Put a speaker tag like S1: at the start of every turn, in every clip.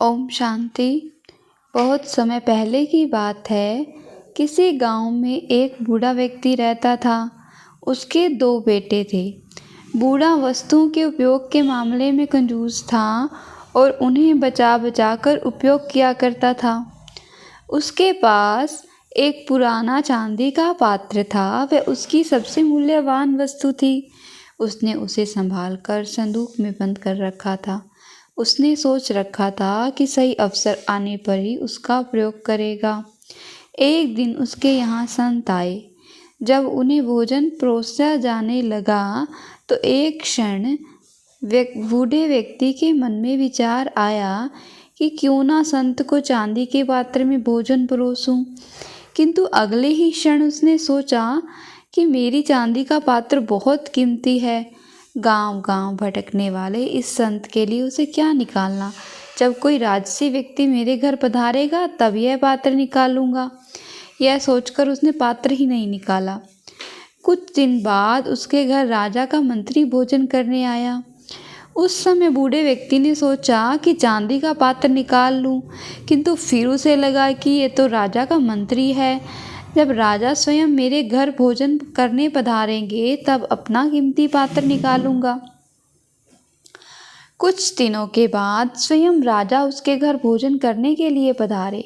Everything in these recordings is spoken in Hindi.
S1: ओम शांति। बहुत समय पहले की बात है। किसी गांव में एक बूढ़ा व्यक्ति रहता था। उसके 2 बेटे थे। बूढ़ा वस्तुओं के उपयोग के मामले में कंजूस था और उन्हें बचा बचा कर उपयोग किया करता था। उसके पास एक पुराना चांदी का पात्र था। वह उसकी सबसे मूल्यवान वस्तु थी। उसने उसे संभाल कर संदूक में बंद कर रखा था। उसने सोच रखा था कि सही अवसर आने पर ही उसका प्रयोग करेगा। एक दिन उसके यहाँ संत आए। जब उन्हें भोजन परोसा जाने लगा तो एक क्षण बूढ़े व्यक्ति के मन में विचार आया कि क्यों ना संत को चांदी के पात्र में भोजन परोसूं। किंतु अगले ही क्षण उसने सोचा कि मेरी चांदी का पात्र बहुत कीमती है। गांव-गांव भटकने वाले इस संत के लिए उसे क्या निकालना। जब कोई राजसी व्यक्ति मेरे घर पधारेगा तब यह पात्र निकालूंगा। यह सोचकर उसने पात्र ही नहीं निकाला। कुछ दिन बाद उसके घर राजा का मंत्री भोजन करने आया। उस समय बूढ़े व्यक्ति ने सोचा कि चांदी का पात्र निकाल लूं, किंतु फिर उसे लगा कि ये तो राजा का मंत्री है। जब राजा स्वयं मेरे घर भोजन करने पधारेंगे तब अपना कीमती पात्र निकालूंगा। कुछ दिनों के बाद स्वयं राजा उसके घर भोजन करने के लिए पधारे।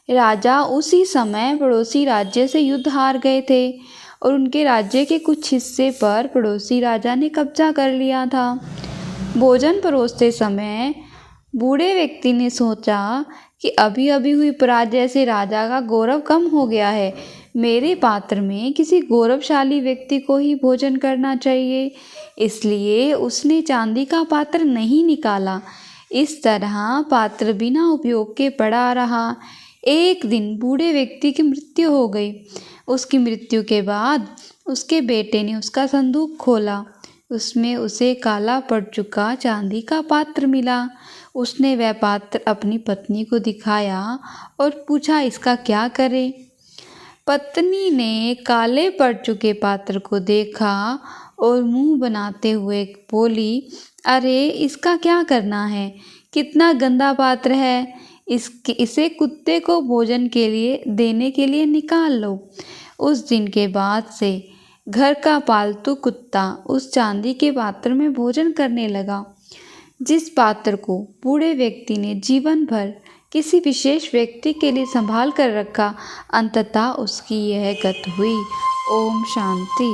S1: राजा उसी समय पड़ोसी राज्य से युद्ध हार गए थे और उनके राज्य के कुछ हिस्से पर पड़ोसी राजा ने कब्जा कर लिया था। भोजन परोसते समय बूढ़े व्यक्ति ने सोचा कि अभी अभी हुई पराजय से राजा का गौरव कम हो गया है। मेरे पात्र में किसी गौरवशाली व्यक्ति को ही भोजन करना चाहिए। इसलिए उसने चांदी का पात्र नहीं निकाला। इस तरह पात्र बिना उपयोग के पड़ा रहा। एक दिन बूढ़े व्यक्ति की मृत्यु हो गई। उसकी मृत्यु के बाद उसके बेटे ने उसका संदूक खोला। उसमें उसे काला पड़ चुका चांदी का पात्र मिला। उसने वह पात्र अपनी पत्नी को दिखाया और पूछा, इसका क्या करें। पत्नी ने काले पड़ चुके पात्र को देखा और मुंह बनाते हुए बोली, अरे इसका क्या करना है, कितना गंदा पात्र है। इसे कुत्ते को भोजन के लिए देने के लिए निकाल लो। उस दिन के बाद से घर का पालतू कुत्ता उस चांदी के पात्र में भोजन करने लगा। जिस पात्र को बूढ़े व्यक्ति ने जीवन भर किसी विशेष व्यक्ति के लिए संभाल कर रखा, अंततः उसकी यह गत हुई। ओम शांति।